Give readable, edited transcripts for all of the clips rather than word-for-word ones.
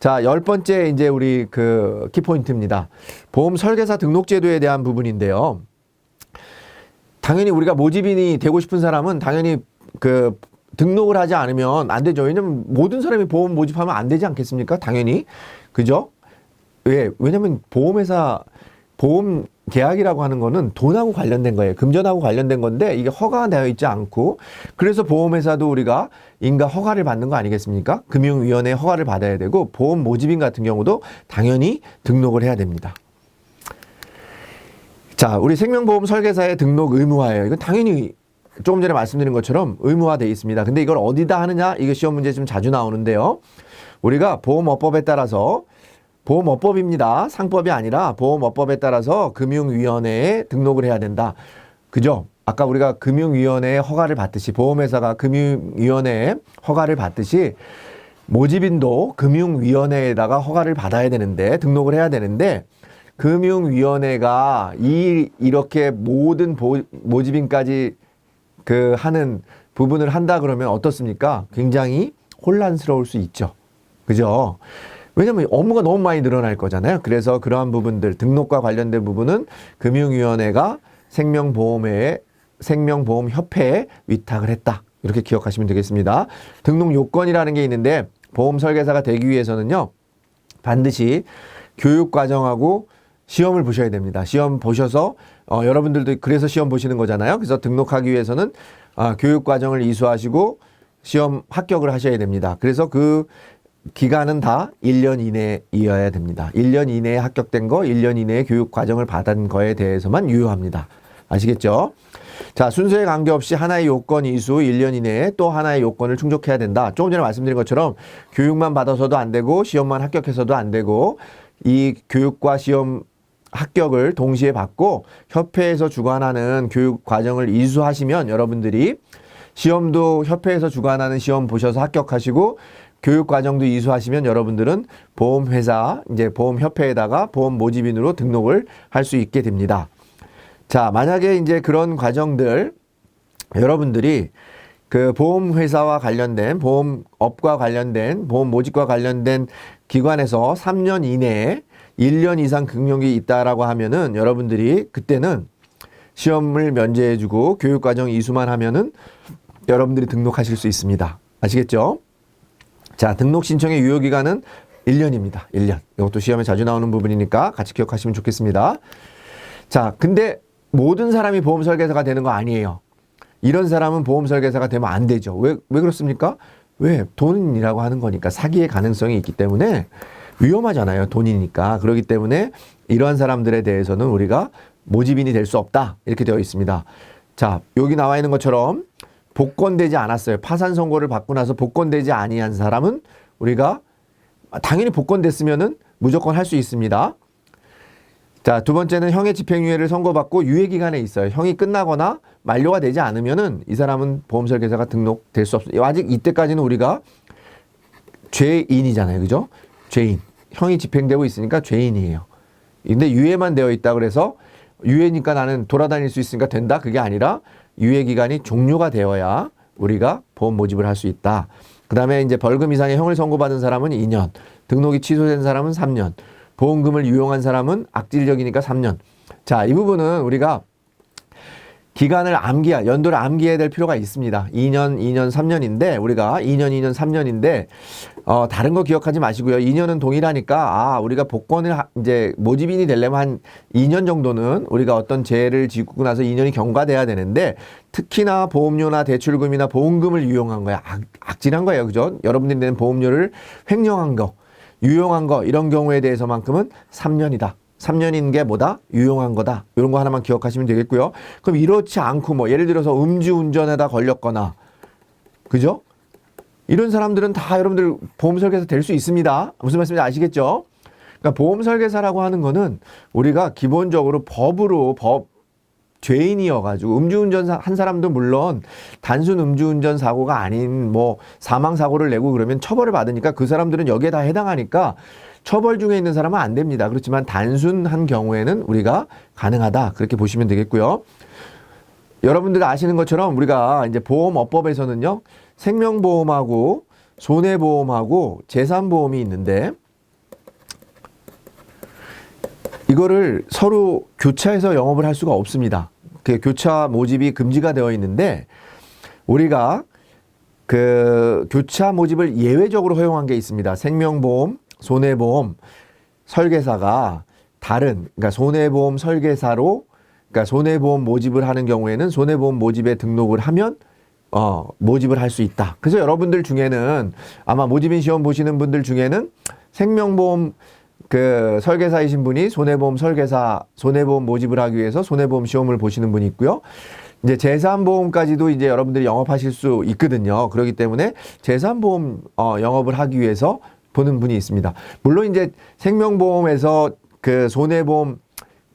자, 10번째 이제 우리 그 키포인트입니다. 보험 설계사 등록 제도에 대한 부분인데요. 당연히 우리가 모집인이 되고 싶은 사람은 당연히 그 등록을 하지 않으면 안 되죠. 왜냐면 모든 사람이 보험 모집하면 안 되지 않겠습니까? 당연히. 그죠? 왜? 왜냐면 보험 계약이라고 하는 거는 돈하고 관련된 거예요. 금전하고 관련된 건데 이게 허가가 되어 있지 않고, 그래서 보험회사도 우리가 인가 허가를 받는 거 아니겠습니까? 금융위원회 허가를 받아야 되고, 보험 모집인 같은 경우도 당연히 등록을 해야 됩니다. 자, 우리 생명보험 설계사의 등록 의무화예요. 이건 당연히 조금 전에 말씀드린 것처럼 의무화되어 있습니다. 근데 이걸 어디다 하느냐? 이거 시험 문제 좀 자주 나오는데요. 우리가 보험업법에 따라서, 보험업법입니다. 상법이 아니라 보험업법에 따라서 금융위원회에 등록을 해야 된다. 그죠? 아까 우리가 금융위원회에 허가를 받듯이, 보험회사가 금융위원회에 허가를 받듯이 모집인도 금융위원회에다가 허가를 받아야 되는데, 등록을 해야 되는데, 금융위원회가 이렇게 모든 모집인까지 하는 부분을 한다 그러면 어떻습니까? 굉장히 혼란스러울 수 있죠. 그죠? 왜냐면 업무가 너무 많이 늘어날 거잖아요. 그래서 그러한 부분들, 등록과 관련된 부분은 금융위원회가 생명보험협회에 위탁을 했다. 이렇게 기억하시면 되겠습니다. 등록 요건이라는 게 있는데, 보험 설계사가 되기 위해서는요, 반드시 교육과정하고 시험을 보셔야 됩니다. 시험 보셔서 여러분들도 그래서 시험 보시는 거잖아요. 그래서 등록하기 위해서는 교육과정을 이수하시고 시험 합격을 하셔야 됩니다. 그래서 그 기간은 다 1년 이내이어야 됩니다. 1년 이내에 합격된 거, 1년 이내에 교육과정을 받은 거에 대해서만 유효합니다. 아시겠죠? 자, 순서에 관계없이 하나의 요건 이수 1년 이내에 또 하나의 요건을 충족해야 된다. 조금 전에 말씀드린 것처럼 교육만 받아서도 안 되고 시험만 합격해서도 안 되고, 이 교육과 시험 합격을 동시에 받고 협회에서 주관하는 교육 과정을 이수하시면, 여러분들이 시험도 협회에서 주관하는 시험 보셔서 합격하시고 교육 과정도 이수하시면 여러분들은 보험회사, 이제 보험협회에다가 보험 모집인으로 등록을 할 수 있게 됩니다. 자, 만약에 이제 그런 과정들, 여러분들이 그 보험회사와 관련된, 보험업과 관련된, 보험 모집과 관련된 기관에서 3년 이내에 1년 이상 경력이 있다라고 하면은, 여러분들이 그때는 시험을 면제해주고 교육과정 이수만 하면은 여러분들이 등록하실 수 있습니다. 아시겠죠? 자, 등록 신청의 유효기간은 1년입니다. 1년. 이것도 시험에 자주 나오는 부분이니까 같이 기억하시면 좋겠습니다. 자, 근데 모든 사람이 보험 설계사가 되는 거 아니에요. 이런 사람은 보험 설계사가 되면 안 되죠. 왜 그렇습니까? 왜? 돈이라고 하는 거니까. 사기의 가능성이 있기 때문에 위험하잖아요. 돈이니까. 그렇기 때문에 이러한 사람들에 대해서는 우리가 모집인이 될 수 없다. 이렇게 되어 있습니다. 자, 여기 나와 있는 것처럼 복권되지 않았어요. 파산 선고를 받고 나서 복권되지 아니한 사람은 우리가 당연히 복권됐으면은 무조건 할 수 있습니다. 자, 두 번째는 형의 집행유예를 선고받고 유예기간에 있어요. 형이 끝나거나 만료가 되지 않으면은 이 사람은 보험설계사가 등록될 수 없어요. 아직 이때까지는 우리가 죄인이잖아요. 그죠? 죄인. 형이 집행되고 있으니까 죄인이에요. 근데 유예만 되어 있다 그래서 유예니까 나는 돌아다닐 수 있으니까 된다? 그게 아니라 유예기간이 종료가 되어야 우리가 보험 모집을 할 수 있다. 그 다음에 이제 벌금 이상의 형을 선고받은 사람은 2년, 등록이 취소된 사람은 3년, 보험금을 유용한 사람은 악질적이니까 3년. 자, 이 부분은 우리가 기간을 연도를 암기해야 될 필요가 있습니다. 2년, 3년인데, 우리가 2년, 3년인데, 다른 거 기억하지 마시고요. 2년은 동일하니까, 우리가 복권을 이제 모집인이 되려면 한 2년 정도는 우리가 어떤 죄를 짓고 나서 2년이 경과돼야 되는데, 특히나 보험료나 대출금이나 보험금을 유용한 거야. 악질한 거예요. 그죠? 여러분들이 내는 보험료를 횡령한 거, 유용한 거, 이런 경우에 대해서만큼은 3년이다. 3년인 게 뭐다? 유용한 거다. 이런 거 하나만 기억하시면 되겠고요. 그럼 이렇지 않고 예를 들어서 음주운전에다 걸렸거나, 그죠? 이런 사람들은 다 여러분들 보험설계사 될 수 있습니다. 무슨 말씀인지 아시겠죠? 그러니까 보험설계사라고 하는 거는 우리가 기본적으로 죄인이어가지고, 음주운전 한 사람도 물론 단순 음주운전 사고가 아닌 사망사고를 내고 그러면 처벌을 받으니까 그 사람들은 여기에 다 해당하니까 처벌 중에 있는 사람은 안 됩니다. 그렇지만 단순한 경우에는 우리가 가능하다. 그렇게 보시면 되겠고요. 여러분들 아시는 것처럼 우리가 이제 보험업법에서는요, 생명보험하고 손해보험하고 재산보험이 있는데, 이거를 서로 교차해서 영업을 할 수가 없습니다. 그 교차 모집이 금지가 되어 있는데 우리가 그 교차 모집을 예외적으로 허용한 게 있습니다. 생명보험, 손해보험 설계사가 다른, 그러니까 손해보험 설계사로, 그러니까 손해보험 모집을 하는 경우에는 손해보험 모집에 등록을 하면 모집을 할 수 있다. 그래서 여러분들 중에는 아마 모집인 시험 보시는 분들 중에는 생명보험 그 설계사이신 분이 손해보험 설계사, 손해보험 모집을 하기 위해서 손해보험 시험을 보시는 분이 있고요. 이제 재산보험까지도 이제 여러분들이 영업하실 수 있거든요. 그렇기 때문에 재산보험 영업을 하기 위해서 보는 분이 있습니다. 물론 이제 생명보험에서 그 손해보험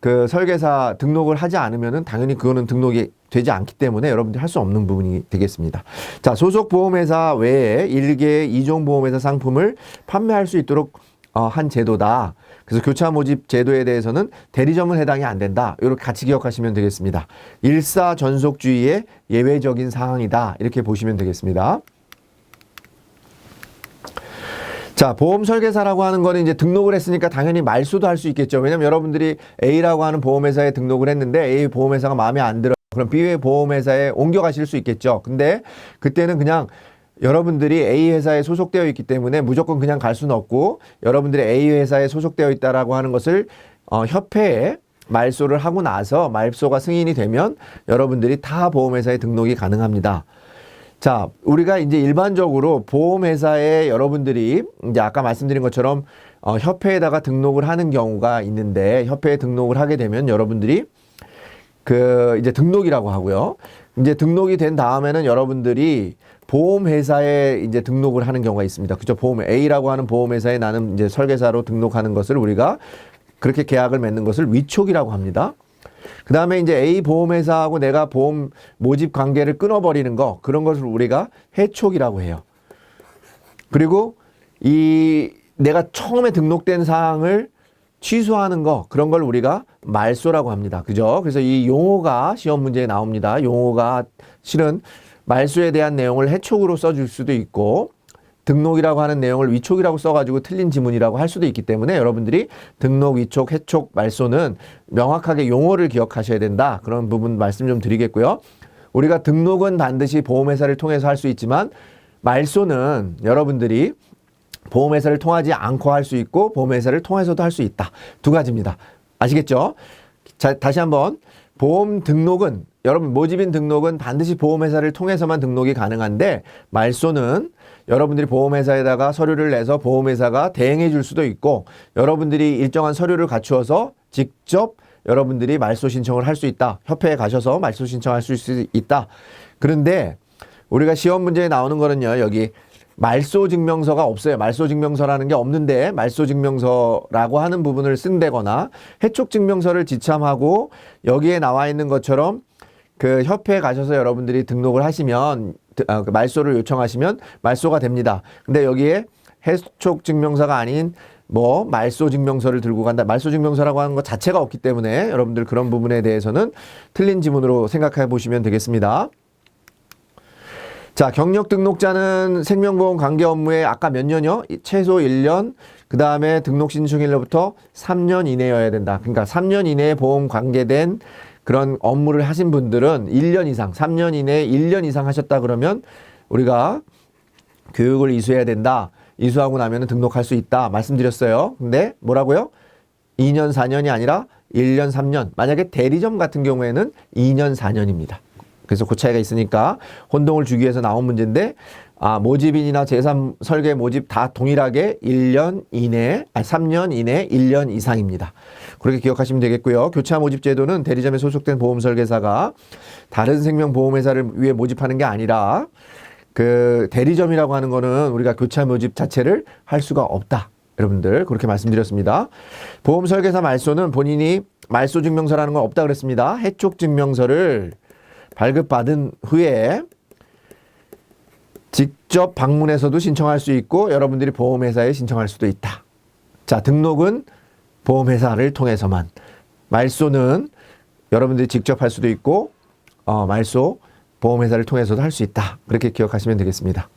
그 설계사 등록을 하지 않으면은 당연히 그거는 등록이 되지 않기 때문에 여러분들이 할 수 없는 부분이 되겠습니다. 자, 소속 보험회사 외에 일개의 이종보험회사 상품을 판매할 수 있도록 한 제도다. 그래서 교차 모집 제도에 대해서는 대리점은 해당이 안 된다. 이렇게 같이 기억하시면 되겠습니다. 일사전속주의의 예외적인 사항이다. 이렇게 보시면 되겠습니다. 자, 보험 설계사라고 하는 거는 이제 등록을 했으니까 당연히 말소도 할 수 있겠죠. 왜냐면 여러분들이 A라고 하는 보험회사에 등록을 했는데 A 보험회사가 마음에 안 들어요. 그럼 B 보험회사에 옮겨가실 수 있겠죠. 근데 그때는 그냥 여러분들이 A 회사에 소속되어 있기 때문에 무조건 그냥 갈 수는 없고 여러분들이 A 회사에 소속되어 있다라고 하는 것을 협회에 말소를 하고 나서 말소가 승인이 되면 여러분들이 타 보험회사에 등록이 가능합니다. 자, 우리가 이제 일반적으로 보험회사에 여러분들이 이제 아까 말씀드린 것처럼 협회에다가 등록을 하는 경우가 있는데 협회에 등록을 하게 되면 여러분들이 그 이제 등록이라고 하고요. 이제 등록이 된 다음에는 여러분들이 보험회사에 이제 등록을 하는 경우가 있습니다. 그죠? 보험 A라고 하는 보험회사에 나는 이제 설계사로 등록하는 것을 우리가 그렇게 계약을 맺는 것을 위촉이라고 합니다. 그 다음에 이제 A 보험회사하고 내가 보험 모집 관계를 끊어버리는 거, 그런 것을 우리가 해촉이라고 해요. 그리고 이 내가 처음에 등록된 사항을 취소하는 거, 그런 걸 우리가 말소라고 합니다. 그죠? 그래서 이 용어가 시험 문제에 나옵니다. 용어가 실은 말소에 대한 내용을 해촉으로 써줄 수도 있고 등록이라고 하는 내용을 위촉이라고 써가지고 틀린 지문이라고 할 수도 있기 때문에 여러분들이 등록, 위촉, 해촉, 말소는 명확하게 용어를 기억하셔야 된다. 그런 부분 말씀 좀 드리겠고요. 우리가 등록은 반드시 보험회사를 통해서 할 수 있지만 말소는 여러분들이 보험회사를 통하지 않고 할 수 있고 보험회사를 통해서도 할 수 있다. 두 가지입니다. 아시겠죠? 자, 다시 한번 보험 등록은 여러분 모집인 등록은 반드시 보험회사를 통해서만 등록이 가능한데 말소는 여러분들이 보험회사에다가 서류를 내서 보험회사가 대행해 줄 수도 있고 여러분들이 일정한 서류를 갖추어서 직접 여러분들이 말소 신청을 할 수 있다. 협회에 가셔서 말소 신청할 수 있다. 그런데 우리가 시험 문제에 나오는 거는요. 여기 말소 증명서가 없어요. 말소 증명서라는 게 없는데 말소 증명서라고 하는 부분을 쓴다거나 해촉 증명서를 지참하고 여기에 나와 있는 것처럼 그 협회에 가셔서 여러분들이 등록을 하시면 말소를 요청하시면 말소가 됩니다. 근데 여기에 해촉 증명서가 아닌 뭐 말소 증명서를 들고 간다. 말소 증명서라고 하는 것 자체가 없기 때문에 여러분들 그런 부분에 대해서는 틀린 지문으로 생각해 보시면 되겠습니다. 자, 경력 등록자는 생명보험 관계 업무에 아까 몇 년이요? 최소 1년, 그 다음에 등록 신청일로부터 3년 이내여야 된다. 그러니까 3년 이내에 보험 관계된 그런 업무를 하신 분들은 1년 이상, 3년 이내에 1년 이상 하셨다 그러면 우리가 교육을 이수해야 된다. 이수하고 나면 등록할 수 있다. 말씀드렸어요. 근데 뭐라고요? 2년, 4년이 아니라 1년, 3년. 만약에 대리점 같은 경우에는 2년, 4년입니다. 그래서 그 차이가 있으니까 혼동을 주기 위해서 나온 문제인데 모집인이나 재산 설계 모집 다 동일하게 1년 이내, 3년 이내 1년 이상입니다. 그렇게 기억하시면 되겠고요. 교차 모집 제도는 대리점에 소속된 보험 설계사가 다른 생명보험회사를 위해 모집하는 게 아니라 그 대리점이라고 하는 거는 우리가 교차 모집 자체를 할 수가 없다. 여러분들 그렇게 말씀드렸습니다. 보험 설계사 말소는 본인이 말소 증명서라는 건 없다 그랬습니다. 해촉 증명서를 발급받은 후에 직접 방문해서도 신청할 수 있고 여러분들이 보험회사에 신청할 수도 있다. 자, 등록은 보험회사를 통해서만, 말소는 여러분들이 직접 할 수도 있고 말소 보험회사를 통해서도 할 수 있다. 그렇게 기억하시면 되겠습니다.